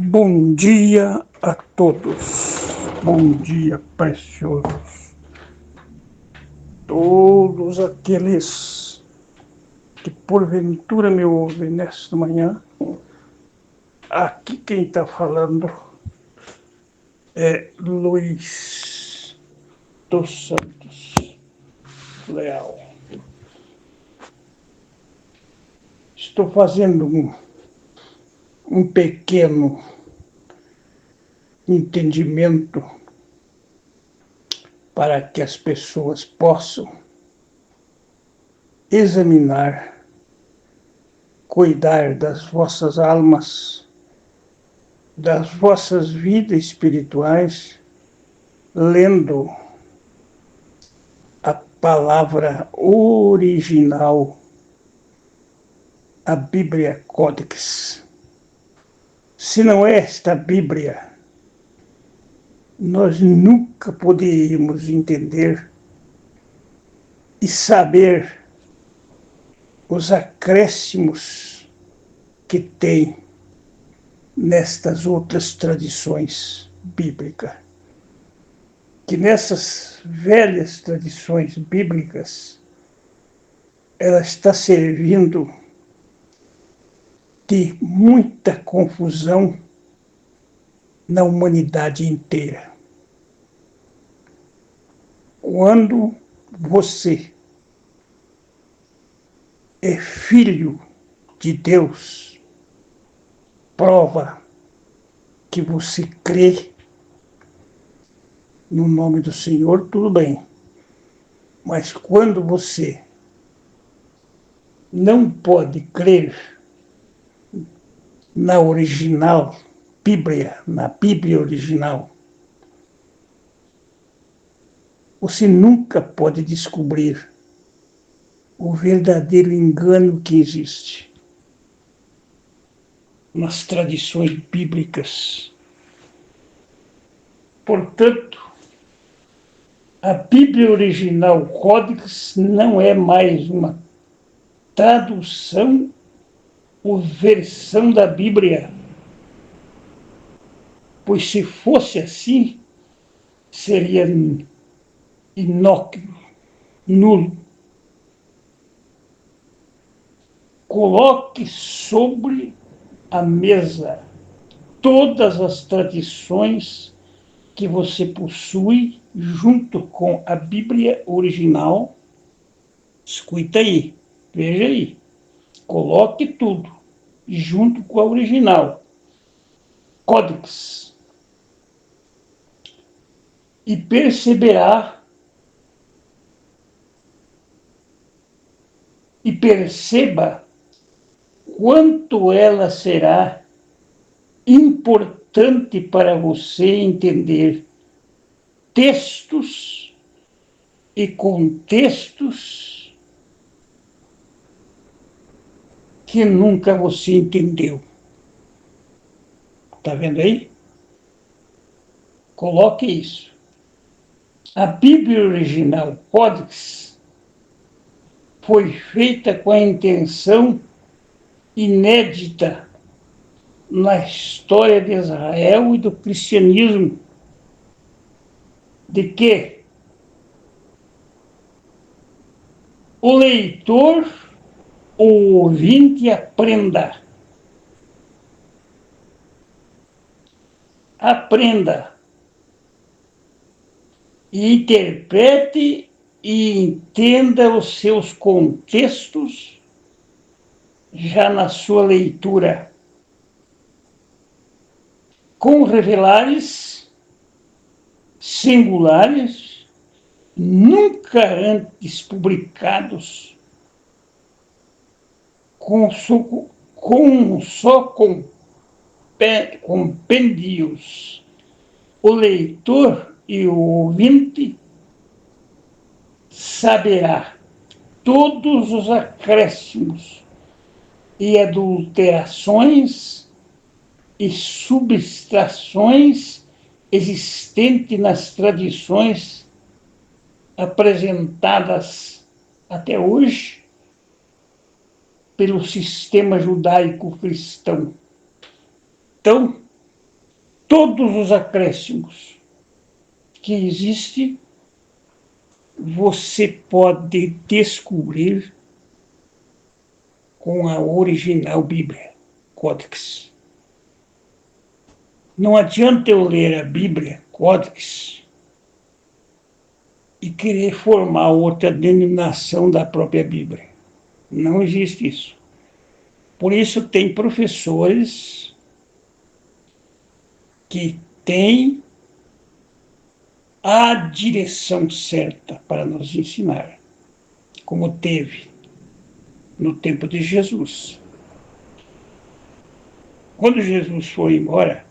Bom dia a todos, bom dia, preciosos, todos aqueles que porventura me ouvem nesta manhã. Aqui quem está falando é Luiz dos Santos Leal. Estou fazendo um pequeno entendimento para que as pessoas possam examinar, cuidar das vossas almas, das vossas vidas espirituais, lendo a palavra original, a Bíblia Codex. Se não é esta Bíblia, nós nunca poderíamos entender e saber os acréscimos que tem nestas outras tradições bíblicas. Que nessas velhas tradições bíblicas, ela está servindo de muita confusão na humanidade inteira. Quando você é filho de Deus, prova que você crê no nome do Senhor, tudo bem. Mas quando você não pode crer na original Bíblia, na Bíblia original, você nunca pode descobrir o verdadeiro engano que existe nas tradições bíblicas. Portanto, a Bíblia original Codex não é mais uma tradução ou versão da Bíblia, pois se fosse assim, seria inócuo, nulo. Coloque sobre a mesa todas as tradições que você possui junto com a Bíblia original. Escuta aí, veja aí. Coloque tudo junto com a original. Códex. E perceba quanto ela será importante para você entender textos e contextos que nunca você entendeu. Está vendo aí? Coloque isso. A Bíblia original, Codex, foi feita com a intenção inédita na história de Israel e do cristianismo, de que o leitor, o ouvinte, aprenda e interprete e entenda os seus contextos já na sua leitura, com revelares singulares, nunca antes publicados, com só compêndios. O leitor e o ouvinte saberá todos os acréscimos e adulterações e subtrações existentes nas tradições apresentadas até hoje pelo sistema judaico-cristão. Então, todos os acréscimos que existem, você pode descobrir com a original Bíblia, Códex. Não adianta eu ler a Bíblia, Códex, e querer formar outra denominação da própria Bíblia. Não existe isso. Por isso tem professores que têm a direção certa para nos ensinar, como teve no tempo de Jesus. Quando Jesus foi embora,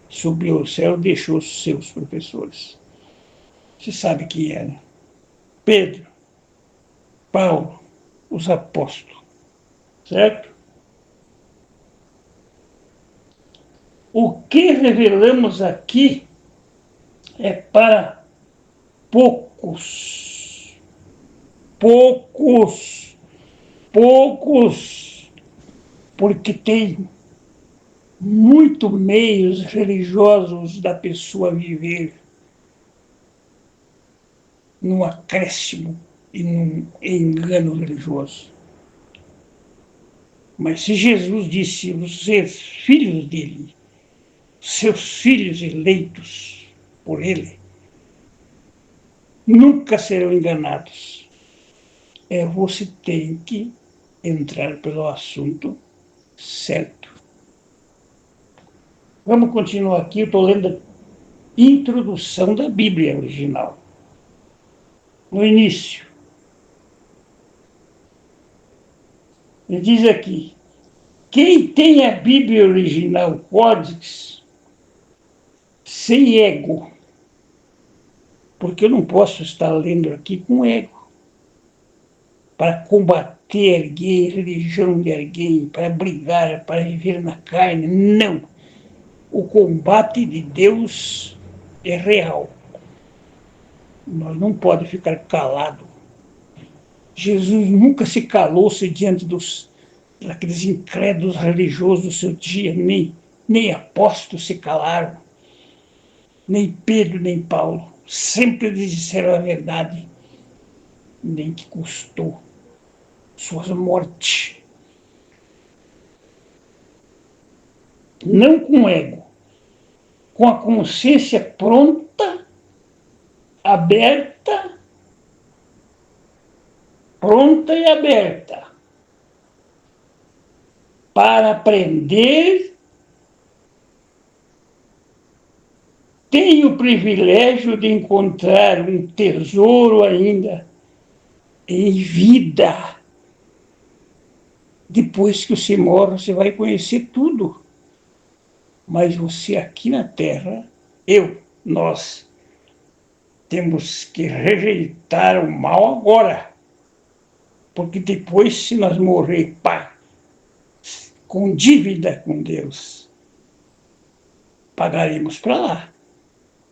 subiu ao céu e deixou os seus professores. Você sabe quem era? Pedro, Paulo, os apóstolos, certo? O que revelamos aqui é para poucos, poucos, poucos, porque tem muito meios religiosos da pessoa viver num acréscimo e num engano religioso. Mas se Jesus disse, os filhos dele, seus filhos eleitos por ele, nunca serão enganados. Você tem que entrar pelo assunto certo. Vamos continuar aqui, eu estou lendo a introdução da Bíblia original. No início, ele diz aqui, quem tem a Bíblia original, Códex, sem ego, porque eu não posso estar lendo aqui com ego, para combater alguém, religião de alguém, para brigar, para viver na carne, não. O combate de Deus é real. Nós não podemos ficar calados. Jesus nunca se calou-se diante daqueles incrédulos religiosos do seu dia, nem apóstolos se calaram, nem Pedro, nem Paulo. Sempre lhes disseram a verdade, nem que custou suas mortes. Não com ego, com a consciência pronta, aberta, pronta e aberta para aprender. Tenho o privilégio de encontrar um tesouro ainda em vida. Depois que você morre, você vai conhecer tudo. Mas você aqui na Terra, nós, temos que rejeitar o mal agora. Porque depois, se nós morrer, com dívida com Deus, pagaremos para lá.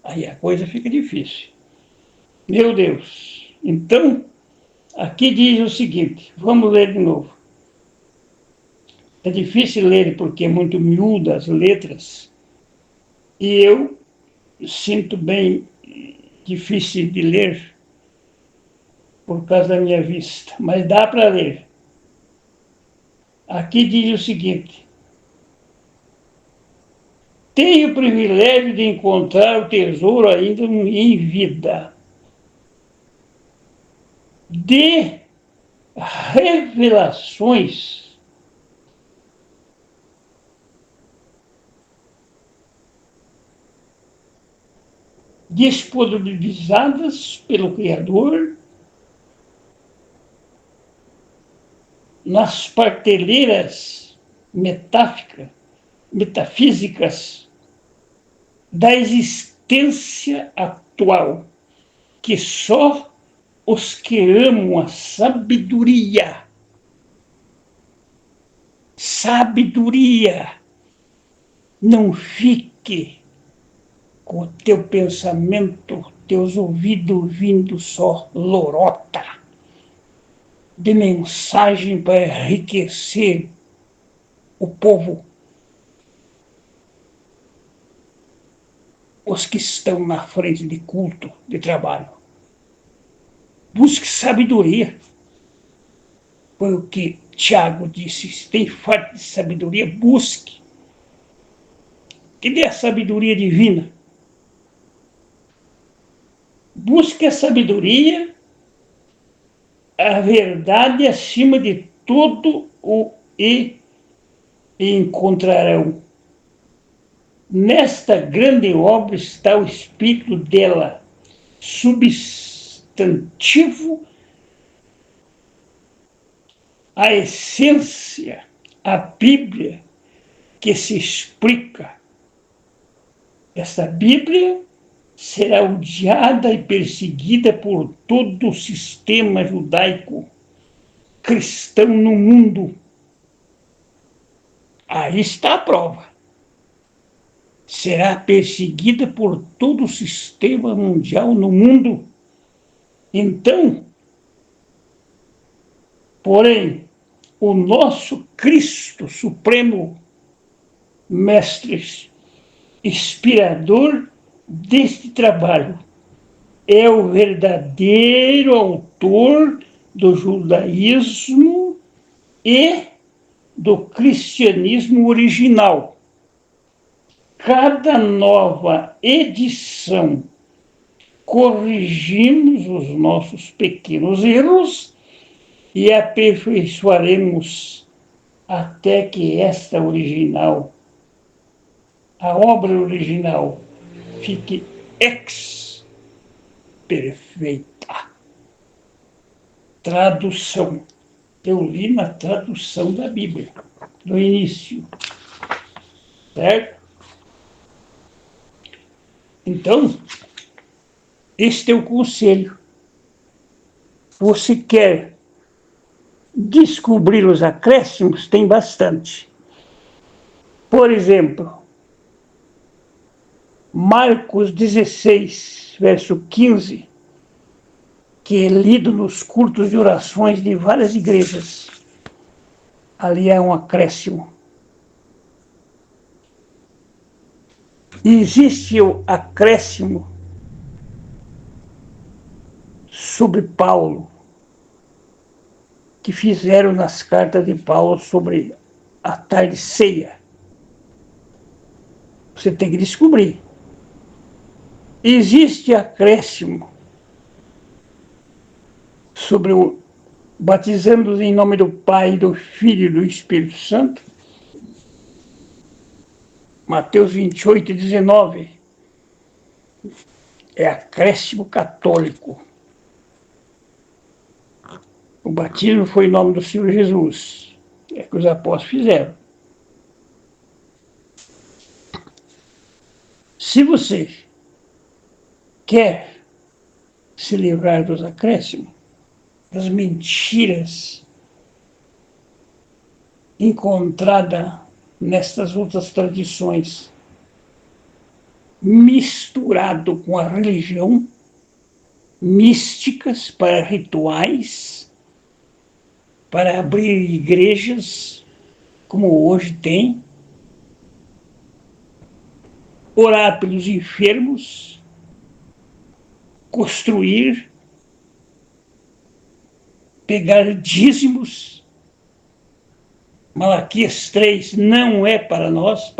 Aí a coisa fica difícil. Meu Deus. Então, aqui diz o seguinte, vamos ler de novo. É difícil ler porque é muito miúdo as letras, e eu sinto bem difícil de ler por causa da minha vista, mas dá para ler. Aqui diz o seguinte, tenho o privilégio de encontrar o tesouro ainda em vida, de revelações disponibilizadas pelo Criador nas prateleiras metafísicas da existência atual, que só os que amam a sabedoria, não fique com o teu pensamento, teus ouvidos ouvindo só lorota de mensagem para enriquecer o povo. os que estão na frente de culto, de trabalho. Busque sabedoria. Foi o que Tiago disse. Se tem falta de sabedoria, busque. Que dê a sabedoria divina. Busque a sabedoria, a verdade acima de tudo e encontrarão. Nesta grande obra está o espírito dela, substantivo, a essência, a Bíblia que se explica. Essa Bíblia será odiada e perseguida por todo o sistema judaico cristão no mundo. Aí está a prova. Será perseguida por todo o sistema mundial no mundo. Então, porém, o nosso Cristo Supremo, Mestre, inspirador deste trabalho, é o verdadeiro autor do judaísmo e do cristianismo original. Cada nova edição corrigimos os nossos pequenos erros e aperfeiçoaremos até que esta original, a obra original, fique perfeita. Tradução. Eu li na tradução da Bíblia, no início. Certo? Então, este é o conselho. Você quer descobrir os acréscimos? Tem bastante. Por exemplo, Marcos 16, verso 15, que é lido nos cultos de orações de várias igrejas. Ali é um acréscimo. E existe o acréscimo sobre Paulo, que fizeram nas cartas de Paulo sobre a tarde ceia. Você tem que descobrir. Existe acréscimo sobre o batizando em nome do Pai, do Filho e do Espírito Santo. Mateus 28, 19. É acréscimo católico. O batismo foi em nome do Senhor Jesus. É o que os apóstolos fizeram. Se você quer se livrar dos acréscimos, das mentiras encontradas nestas outras tradições, misturado com a religião, místicas para rituais, para abrir igrejas, como hoje tem, orar pelos enfermos, construir, pegar dízimos. Malaquias 3 não é para nós,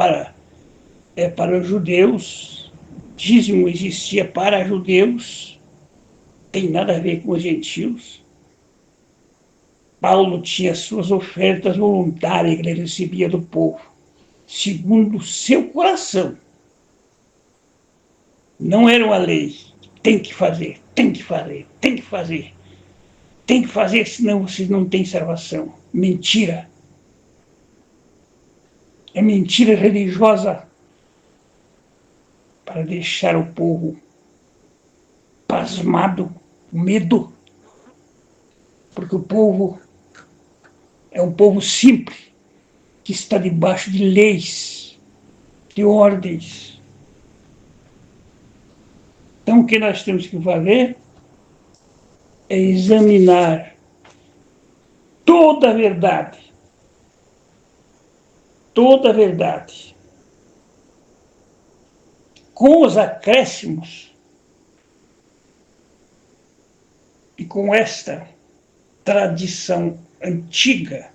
é para os judeus. Dízimo existia para judeus, tem nada a ver com os gentios. Paulo tinha suas ofertas voluntárias que ele recebia do povo, segundo o seu coração. Não era uma lei. Tem que fazer, tem que fazer, tem que fazer. Tem que fazer, senão vocês não têm salvação. Mentira. É mentira religiosa para deixar o povo pasmado, medo. Porque o povo é um povo simples, que está debaixo de leis, de ordens. Então, o que nós temos que fazer é examinar toda a verdade. Toda a verdade. com os acréscimos e com esta tradição antiga,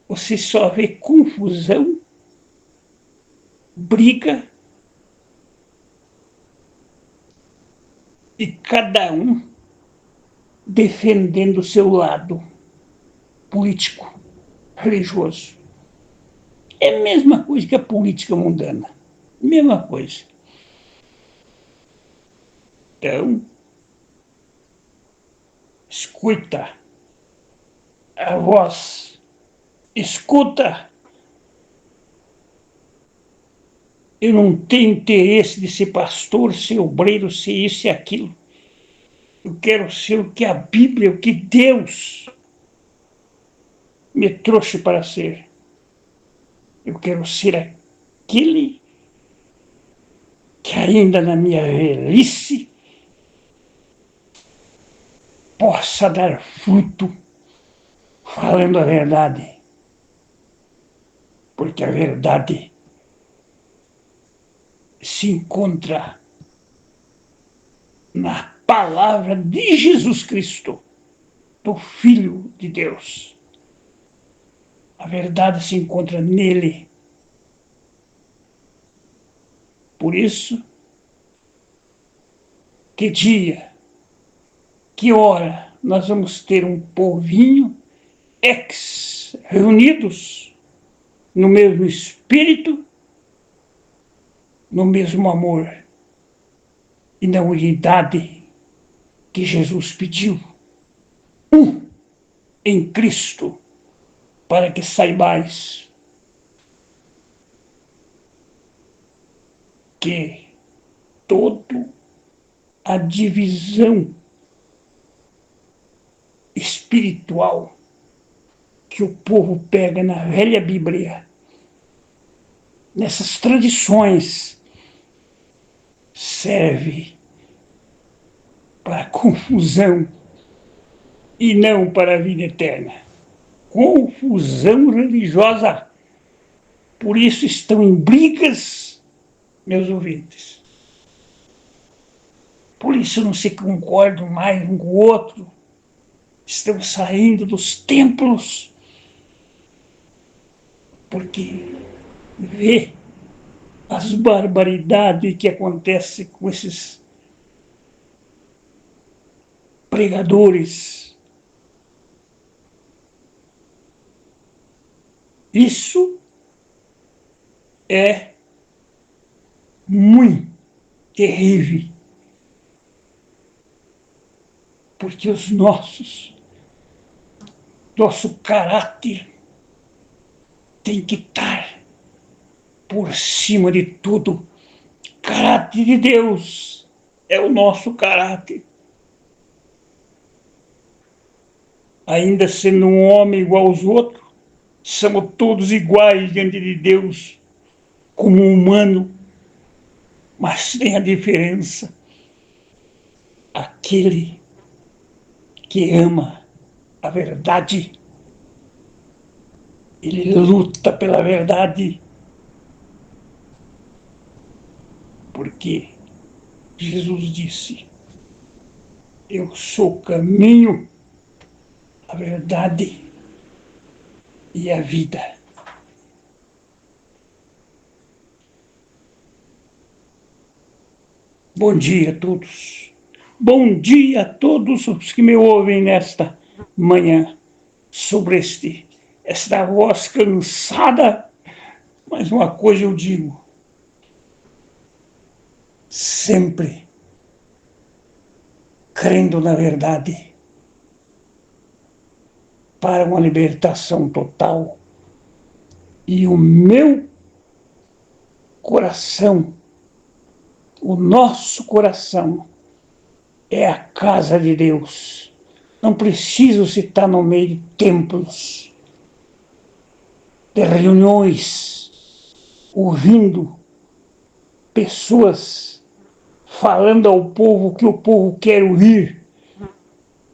você só vê confusão, briga, e cada um defendendo o seu lado político, religioso. É a mesma coisa que a política mundana. Mesma coisa. Então, escuta a voz, escuta. Eu não tenho interesse de ser pastor, ser obreiro, ser isso e aquilo. Eu quero ser o que a Bíblia, o que Deus me trouxe para ser. Eu quero ser aquele que ainda na minha velhice possa dar fruto falando a verdade. Porque a verdade se encontra na palavra de Jesus Cristo, do Filho de Deus. A verdade se encontra nele. Por isso, que dia, que hora nós vamos ter um povinho reunidos no mesmo espírito, no mesmo amor e na unidade que Jesus pediu. Um em Cristo, para que saibais que toda a divisão espiritual que o povo pega na velha Bíblia, nessas tradições, serve para confusão e não para a vida eterna. Confusão religiosa. Por isso estão em brigas, meus ouvintes. Por isso não se concordam mais um com o outro. Estão saindo dos templos porque vê as barbaridades que acontecem com esses pregadores. Isso é muito terrível, porque nosso caráter tem que estar por cima de tudo. Caráter de Deus é o nosso caráter. Ainda sendo um homem igual aos outros, somos todos iguais diante de Deus, como humano, mas tem a diferença. Aquele que ama a verdade, ele luta pela verdade, porque Jesus disse: eu sou o caminho, a verdade e a vida. Bom dia a todos. Bom dia a todos os que me ouvem nesta manhã, sobre esta voz cansada, mas uma coisa eu digo: sempre crendo na verdade, para uma libertação total. E o meu coração, o nosso coração, é a casa de Deus. Não preciso estar no meio de templos, de reuniões, ouvindo pessoas falando ao povo que o povo quer ouvir.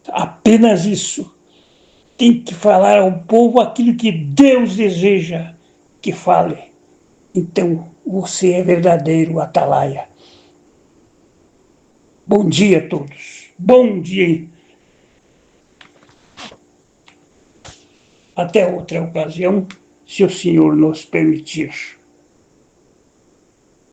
Apenas isso. Tem que falar ao povo aquilo que Deus deseja que fale. Então, você é verdadeiro atalaia. Bom dia a todos. Bom dia. Até outra ocasião, se o Senhor nos permitir.